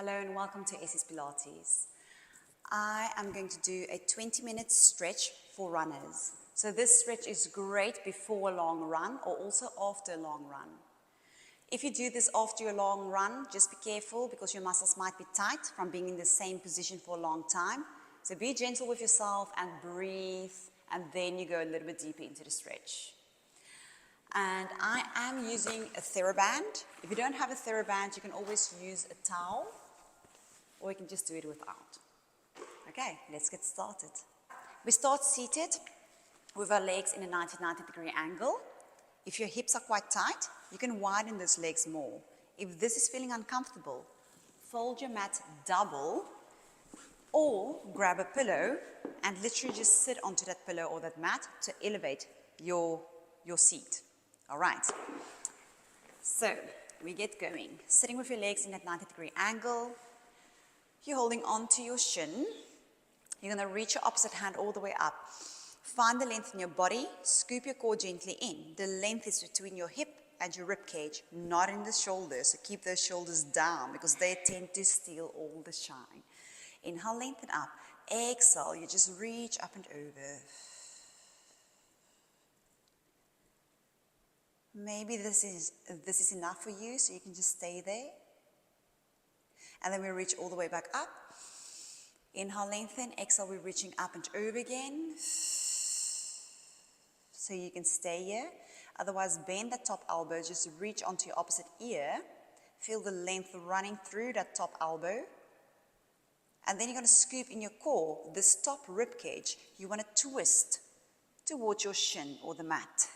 Hello and welcome to Essie's Pilates. I am going to do a 20-minute stretch for runners. So this stretch is great before a long run or also after a long run. If you do this after your long run, just be careful because your muscles might be tight from being in the same position for a long time. So be gentle with yourself and breathe, and then you go a little bit deeper into the stretch. And I am using a TheraBand. If you don't have a TheraBand, you can always use a towel, or you can just do it without. Okay, let's get started. We start seated with our legs in a 90-degree angle. If your hips are quite tight, you can widen those legs more. If this is feeling uncomfortable, fold your mat double, or grab a pillow and literally just sit onto that pillow or that mat to elevate your seat. All right, so we get going. Sitting with your legs in that 90-degree angle, you're holding on to your shin. You're going to reach your opposite hand all the way up. Find the length in your body, scoop your core gently in. The length is between your hip and your rib cage, not in the shoulders. So keep those shoulders down because they tend to steal all the shine. Inhale, lengthen up. Exhale, you just reach up and over. Maybe this is enough for you, so you can just stay there. And then we reach all the way back up. Inhale, lengthen. Exhale, we're reaching up and over again. So you can stay here. Otherwise, bend that top elbow. Just reach onto your opposite ear. Feel the length running through that top elbow. And then you're going to scoop in your core, this top rib cage. You want to twist towards your shin or the mat.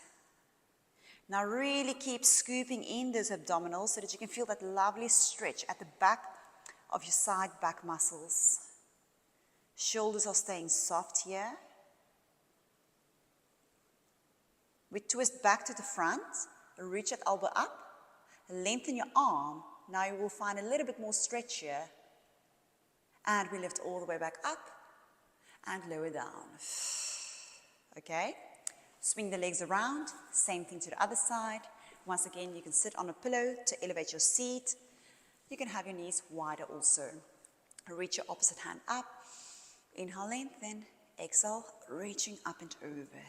Now really keep scooping in those abdominals so that you can feel that lovely stretch at the back of your side back muscles. Shoulders are staying soft here. We twist back to the front, reach that elbow up, lengthen your arm. Now you will find a little bit more stretch here. And we lift all the way back up and lower down. Okay? Swing the legs around, same thing to the other side. Once again, you can sit on a pillow to elevate your seat. You can have your knees wider also. Reach your opposite hand up. Inhale, lengthen. Exhale, reaching up and over.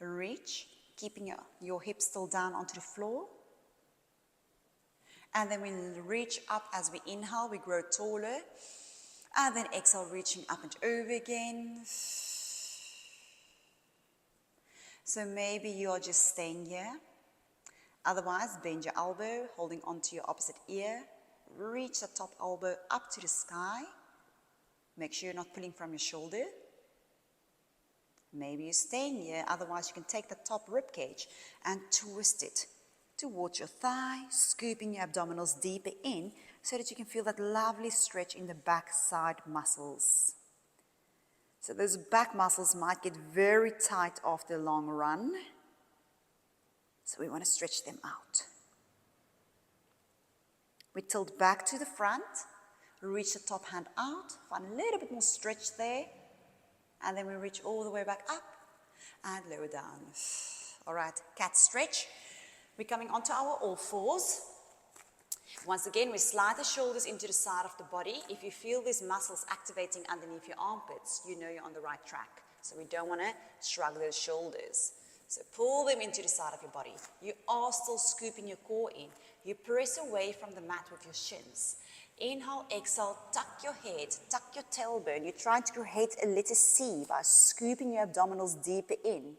Reach, keeping your hips still down onto the floor. And then we reach up as we inhale, we grow taller. And then exhale, reaching up and over again. So maybe you're just staying here. Otherwise, bend your elbow, holding onto your opposite ear. Reach the top elbow up to the sky. Make sure you're not pulling from your shoulder. Maybe you're staying here. Otherwise, you can take the top rib cage and twist it towards your thigh, scooping your abdominals deeper in so that you can feel that lovely stretch in the back side muscles. So those back muscles might get very tight after a long run. So we want to stretch them out. We tilt back to the front, reach the top hand out, find a little bit more stretch there, and then we reach all the way back up and lower down. All right, cat stretch. We're coming onto our all fours. Once again, we slide the shoulders into the side of the body. If you feel these muscles activating underneath your armpits, you know you're on the right track. So we don't want to shrug those shoulders. So pull them into the side of your body. You are still scooping your core in. You press away from the mat with your shins. Inhale, exhale, tuck your head, tuck your tailbone. You're trying to create a letter C by scooping your abdominals deeper in.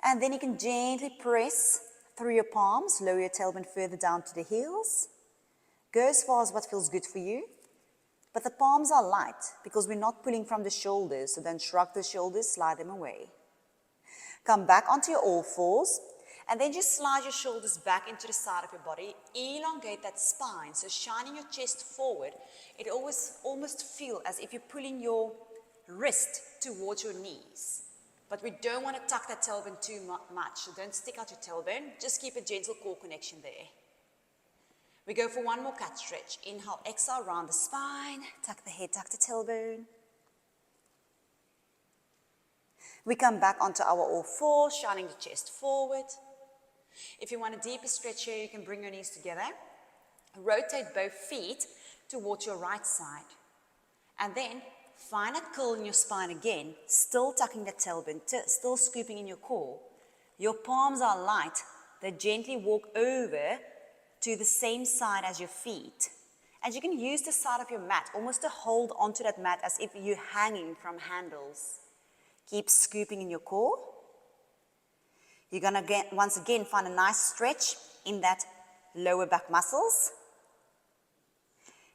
And then you can gently press through your palms, lower your tailbone further down to the heels. Go as far as what feels good for you. But the palms are light because we're not pulling from the shoulders, so don't shrug the shoulders, slide them away. Come back onto your all fours, and then just slide your shoulders back into the side of your body. Elongate that spine, so shining your chest forward. It almost feels as if you're pulling your wrist towards your knees. But we don't want to tuck that tailbone too much, so don't stick out your tailbone. Just keep a gentle core connection there. We go for one more cat stretch. Inhale, exhale, round the spine. Tuck the head, tuck the tailbone. We come back onto our all fours, shining the chest forward. If you want a deeper stretch here, you can bring your knees together. Rotate both feet towards your right side. And then find that curl in your spine again, still tucking the tailbone, still scooping in your core. Your palms are light. They gently walk over to the same side as your feet. And you can use the side of your mat almost to hold onto that mat as if you're hanging from handles. Keep scooping in your core. You're going to once again find a nice stretch in that lower back muscles.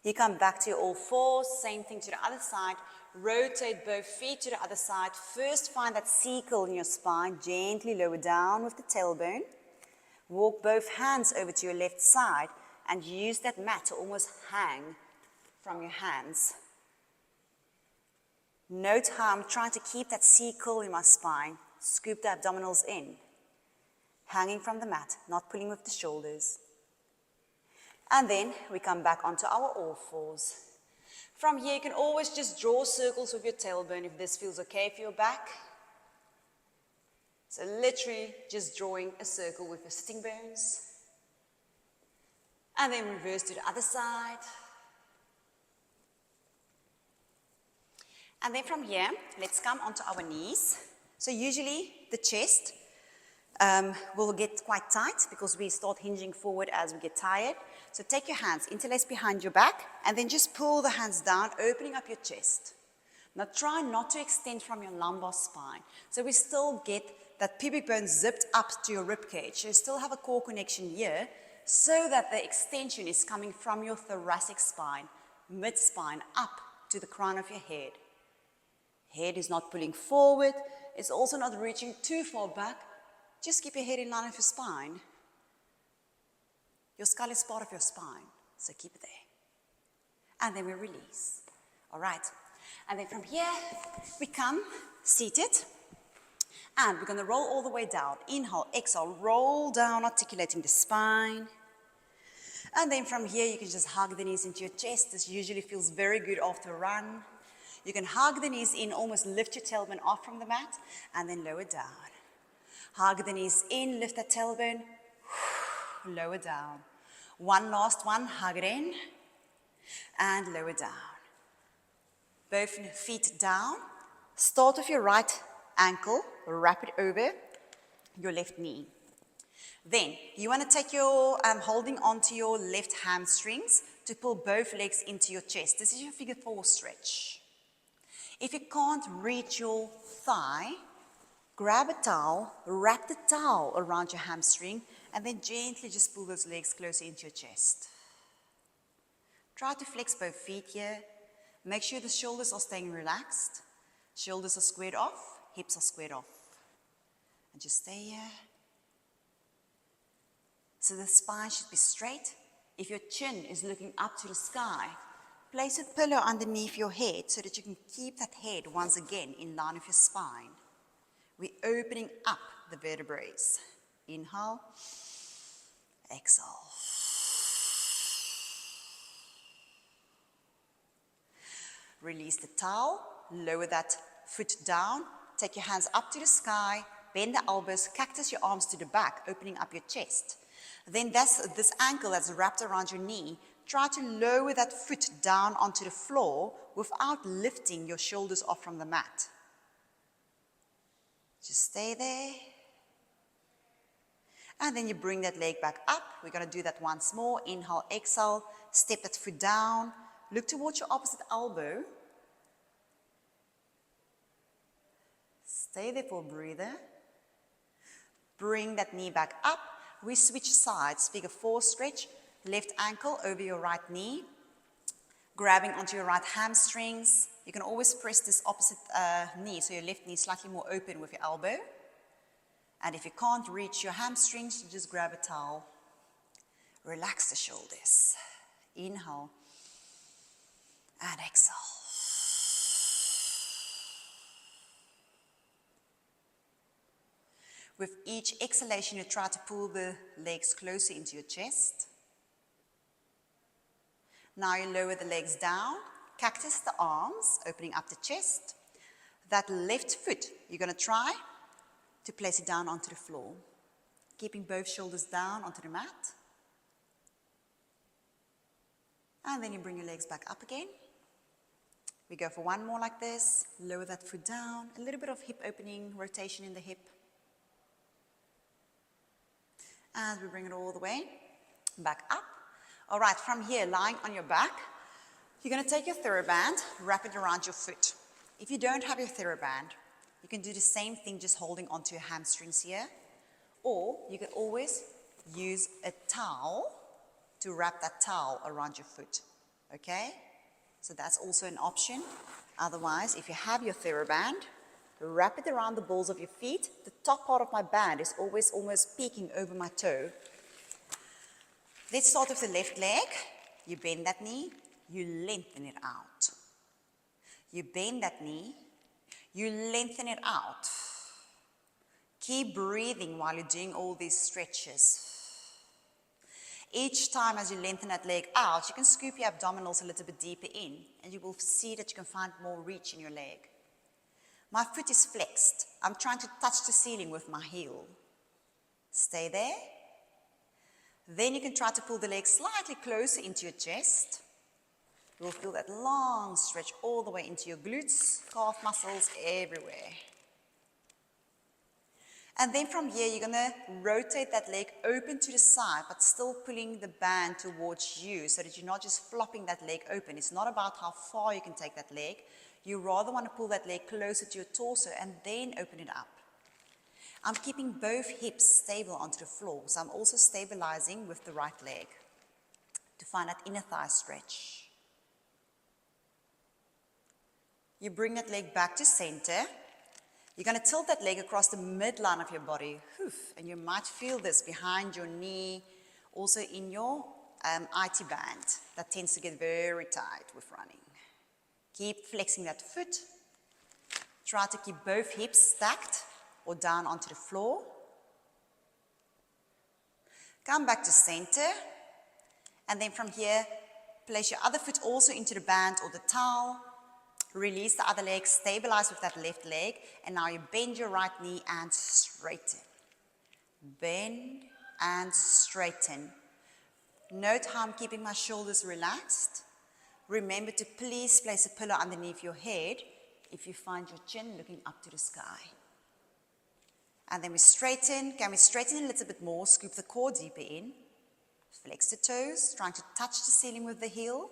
You come back to your all fours, same thing to the other side. Rotate both feet to the other side. First find that C-curl in your spine, gently lower down with the tailbone. Walk both hands over to your left side and use that mat to almost hang from your hands. Note how I'm trying to keep that C-curl in my spine. Scoop the abdominals in. Hanging from the mat, not pulling with the shoulders. And then we come back onto our all fours. From here, you can always just draw circles with your tailbone if this feels okay for your back. So literally just drawing a circle with your sitting bones. And then reverse to the other side. And then from here, let's come onto our knees. So usually the chest will get quite tight because we start hinging forward as we get tired. So take your hands, interlace behind your back, and then just pull the hands down, opening up your chest. Now try not to extend from your lumbar spine. So we still get that pubic bone zipped up to your rib cage. So you still have a core connection here, so that the extension is coming from your thoracic spine, mid-spine, up to the crown of your head. Head is not pulling forward. It's also not reaching too far back. Just keep your head in line with your spine. Your skull is part of your spine, so keep it there. And then we release. All right. And then from here, we come seated. And we're going to roll all the way down. Inhale, exhale, roll down, articulating the spine. And then from here, you can just hug the knees into your chest. This usually feels very good after a run. You can hug the knees in, almost lift your tailbone off from the mat, and then lower down. Hug the knees in, lift that tailbone, lower down. One last one, hug it in, and lower down. Both feet down. Start with your right ankle, wrap it over your left knee. Then, you want to take your, holding onto your left hamstrings to pull both legs into your chest. This is your figure 4 stretch. If you can't reach your thigh, grab a towel, wrap the towel around your hamstring, and then gently just pull those legs closer into your chest. Try to flex both feet here. Make sure the shoulders are staying relaxed. Shoulders are squared off, hips are squared off. And just stay here. So the spine should be straight. If your chin is looking up to the sky, place a pillow underneath your head so that you can keep that head once again in line with your spine. We're opening up the vertebrae. Inhale, exhale. Release the towel, lower that foot down, take your hands up to the sky, bend the elbows, cactus your arms to the back, opening up your chest. Then this ankle that's wrapped around your knee, try to lower that foot down onto the floor without lifting your shoulders off from the mat. Just stay there. And then you bring that leg back up. We're going to do that once more. Inhale, exhale, step that foot down. Look towards your opposite elbow. Stay there for a breather. Bring that knee back up. We switch sides. Figure 4 stretch. Left ankle over your right knee. Grabbing onto your right hamstrings. You can always press this opposite knee, so your left knee is slightly more open with your elbow. And if you can't reach your hamstrings, you just grab a towel. Relax the shoulders. Inhale and exhale. With each exhalation, you try to pull the legs closer into your chest. Now you lower the legs down, cactus the arms, opening up the chest. That left foot, you're going to try to place it down onto the floor. keeping both shoulders down onto the mat. And then you bring your legs back up again. We go for one more like this. Lower that foot down. A little bit of hip opening, rotation in the hip. As we bring it all the way back up. All right, from here, lying on your back, you're going to take your TheraBand, wrap it around your foot. If you don't have your TheraBand, you can do the same thing, just holding onto your hamstrings here. Or you can always use a towel to wrap that towel around your foot, okay? So that's also an option. Otherwise, if you have your TheraBand, wrap it around the balls of your feet. The top part of my band is always almost peeking over my toe. Let's start with the left leg. You bend that knee, you lengthen it out. You bend that knee, you lengthen it out. Keep breathing while you're doing all these stretches. Each time as you lengthen that leg out, you can scoop your abdominals a little bit deeper in, and you will see that you can find more reach in your leg. My foot is flexed. I'm trying to touch the ceiling with my heel. Stay there. Then you can try to pull the leg slightly closer into your chest. You'll feel that long stretch all the way into your glutes, calf muscles, everywhere. And then from here, you're going to rotate that leg open to the side, but still pulling the band towards you so that you're not just flopping that leg open. It's not about how far you can take that leg. You rather want to pull that leg closer to your torso and then open it up. I'm keeping both hips stable onto the floor, so I'm also stabilizing with the right leg to find that inner thigh stretch. You bring that leg back to center. You're going to tilt that leg across the midline of your body, and you might feel this behind your knee, also in your IT band. That tends to get very tight with running. Keep flexing that foot. Try to keep both hips stacked or down onto the floor. Come back to center, and then from here, place your other foot also into the band or the towel. Release the other leg, stabilize with that left leg, and now you bend your right knee and straighten. Bend and straighten. Note how I'm keeping my shoulders relaxed. Remember to please place a pillow underneath your head if you find your chin looking up to the sky. And then we straighten. Can we straighten a little bit more? Scoop the core deeper in. Flex the toes, trying to touch the ceiling with the heel.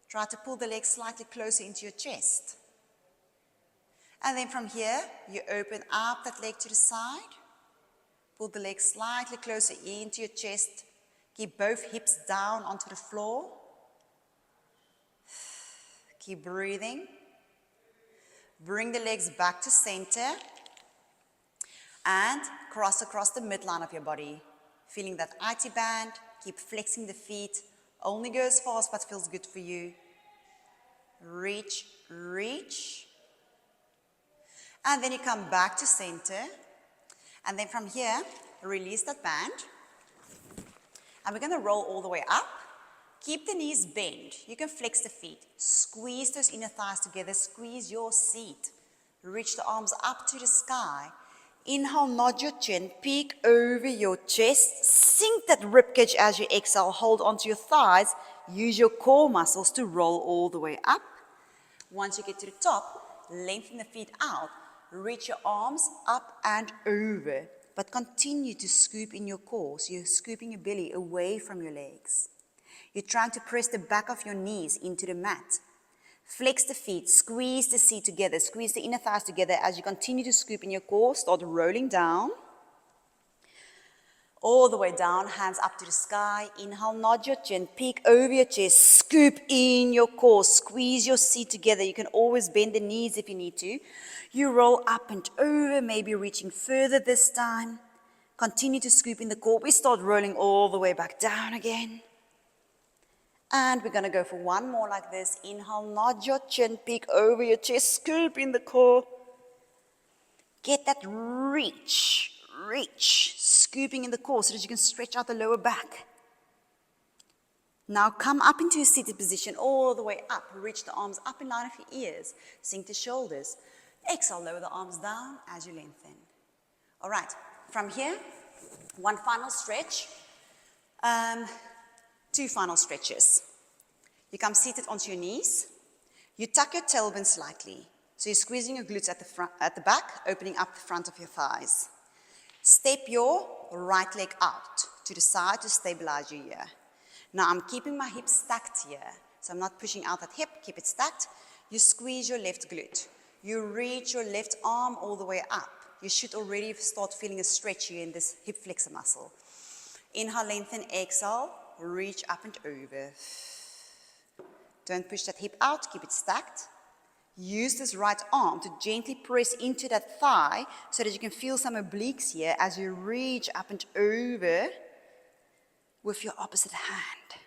Try to pull the leg slightly closer into your chest. And then from here, you open up that leg to the side. Pull the leg slightly closer into your chest. Keep both hips down onto the floor. Keep breathing. Bring the legs back to center. And cross across the midline of your body. Feeling that IT band. Keep flexing the feet. Only go as fast but feels good for you. Reach, reach. And then you come back to center. And then from here, release that band. And we're going to roll all the way up. Keep the knees bent. You can flex the feet. Squeeze those inner thighs together. Squeeze your seat. Reach the arms up to the sky. Inhale, nod your chin. Peek over your chest. Sink that ribcage as you exhale. Hold onto your thighs. Use your core muscles to roll all the way up. Once you get to the top, lengthen the feet out. Reach your arms up and over. But continue to scoop in your core. So you're scooping your belly away from your legs. You're trying to press the back of your knees into the mat. Flex the feet, squeeze the seat together, squeeze the inner thighs together as you continue to scoop in your core. Start rolling down. All the way down, hands up to the sky. Inhale, nod your chin, peek over your chest, scoop in your core, squeeze your seat together. You can always bend the knees if you need to. You roll up and over, maybe reaching further this time. Continue to scoop in the core. We start rolling all the way back down again. And we're going to go for one more like this. Inhale, nod your chin, peek over your chest, scoop in the core. Get that reach, scooping in the core so that you can stretch out the lower back. Now come up into a seated position all the way up. Reach the arms up in line of your ears. Sink the shoulders. Exhale, lower the arms down as you lengthen. All right, from here, One final stretch, two final stretches. You come seated onto your knees. You tuck your tailbone slightly. So you're squeezing your glutes at the back, opening up the front of your thighs. Step your right leg out to the side to stabilize you here. Now I'm keeping my hips stacked here. So I'm not pushing out that hip, keep it stacked. You squeeze your left glute. You reach your left arm all the way up. You should already start feeling a stretch here in this hip flexor muscle. Inhale, lengthen, exhale, reach up and over. Don't push that hip out, keep it stacked. Use this right arm to gently press into that thigh so that you can feel some obliques here as you reach up and over with your opposite hand.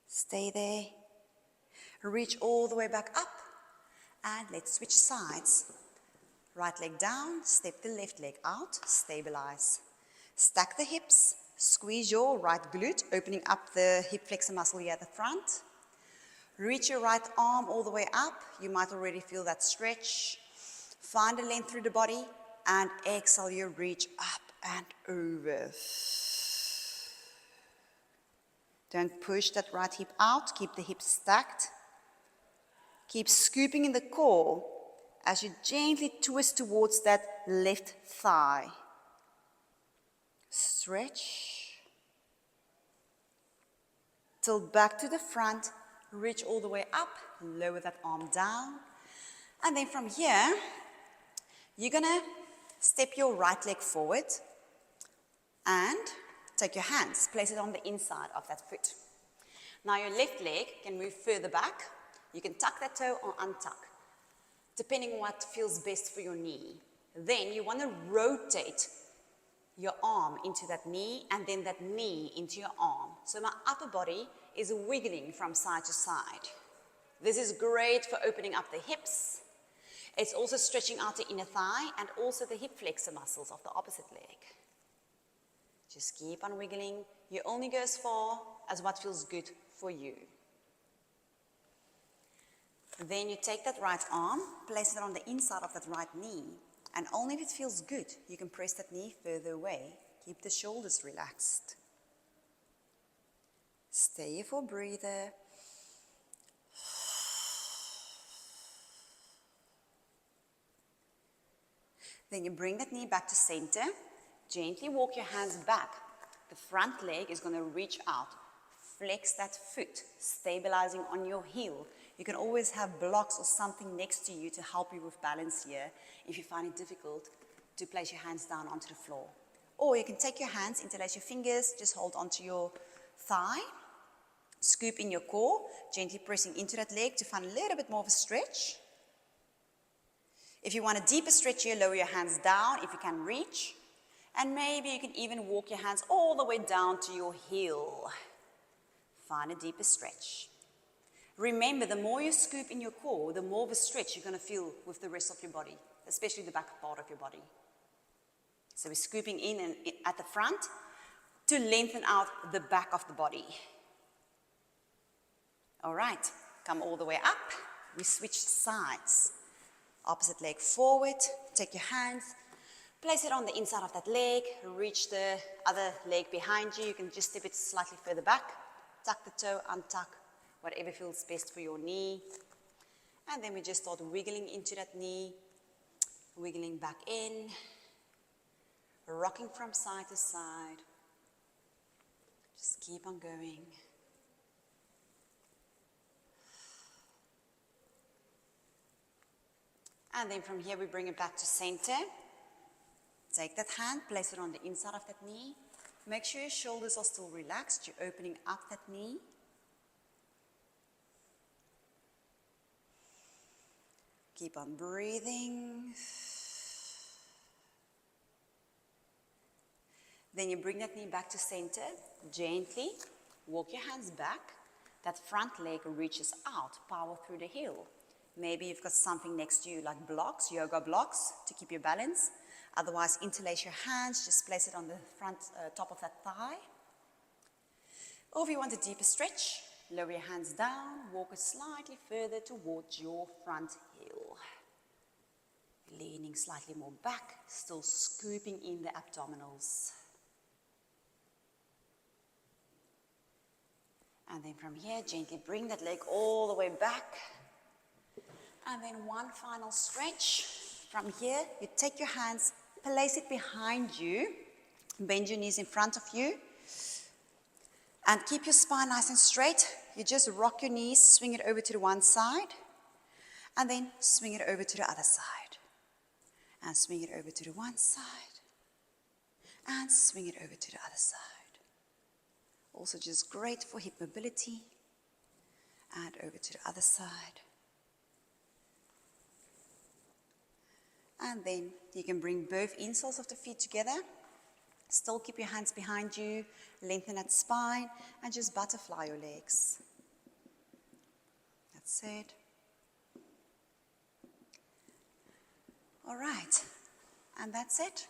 Stay there. Reach all the way back up. And let's switch sides. Right leg down, step the left leg out, stabilize. Stack the hips, squeeze your right glute, opening up the hip flexor muscle here at the front. Reach your right arm all the way up. You might already feel that stretch. Find a length through the body and exhale, you reach up and over. Don't push that right hip out. Keep the hips stacked. Keep scooping in the core as you gently twist towards that left thigh. Stretch. Tilt back to the front. Reach all the way up. Lower that arm down. And then from here, you're going to step your right leg forward and take your hands, place it on the inside of that foot. Now your left leg can move further back. You can tuck that toe or untuck, depending on what feels best for your knee. Then you want to rotate your arm into that knee and then that knee into your arm. So my upper body is wiggling from side to side. This is great for opening up the hips. It's also stretching out the inner thigh and also the hip flexor muscles of the opposite leg. Just keep on wiggling. You only go as far as what feels good for you. Then you take that right arm, place it on the inside of that right knee, and only if it feels good, you can press that knee further away. Keep the shoulders relaxed. Stay here for a breather. Then you bring that knee back to center. Gently walk your hands back. The front leg is going to reach out. Flex that foot, stabilizing on your heel. You can always have blocks or something next to you to help you with balance here if you find it difficult to place your hands down onto the floor. Or you can take your hands, interlace your fingers, just hold onto your thigh, scoop in your core, gently pressing into that leg to find a little bit more of a stretch. If you want a deeper stretch here, lower your hands down if you can reach. And maybe you can even walk your hands all the way down to your heel. Find a deeper stretch. Remember, the more you scoop in your core, the more of a stretch you're going to feel with the rest of your body, especially the back part of your body. So we're scooping in and at the front to lengthen out the back of the body. All right, come all the way up. We switch sides. Opposite leg forward. Take your hands. Place it on the inside of that leg. Reach the other leg behind you. You can just step it slightly further back. Tuck the toe, untuck, whatever feels best for your knee. And then we just start wiggling into that knee, wiggling back in, rocking from side to side. Just keep on going. And then from here we bring it back to center. Take that hand, place it on the inside of that knee. Make sure your shoulders are still relaxed. You're opening up that knee. Keep on breathing. Then you bring that knee back to center. Gently walk your hands back. That front leg reaches out. Power through the heel. Maybe you've got something next to you like blocks, yoga blocks, to keep your balance. Otherwise, interlace your hands, just place it on the front top of that thigh. Or if you want a deeper stretch, lower your hands down, walk it slightly further towards your front heel. Leaning slightly more back, still scooping in the abdominals. And then from here, gently bring that leg all the way back. And then one final stretch. From here, you take your hands, place it behind you, bend your knees in front of you, and keep your spine nice and straight. You just rock your knees, swing it over to the one side, and then swing it over to the other side. And swing it over to the one side, and swing it over to the other side. Also just great for hip mobility. And over to the other side. And then you can bring both insoles of the feet together. Still keep your hands behind you, lengthen that spine, and just butterfly your legs. That's it. All right, and that's it.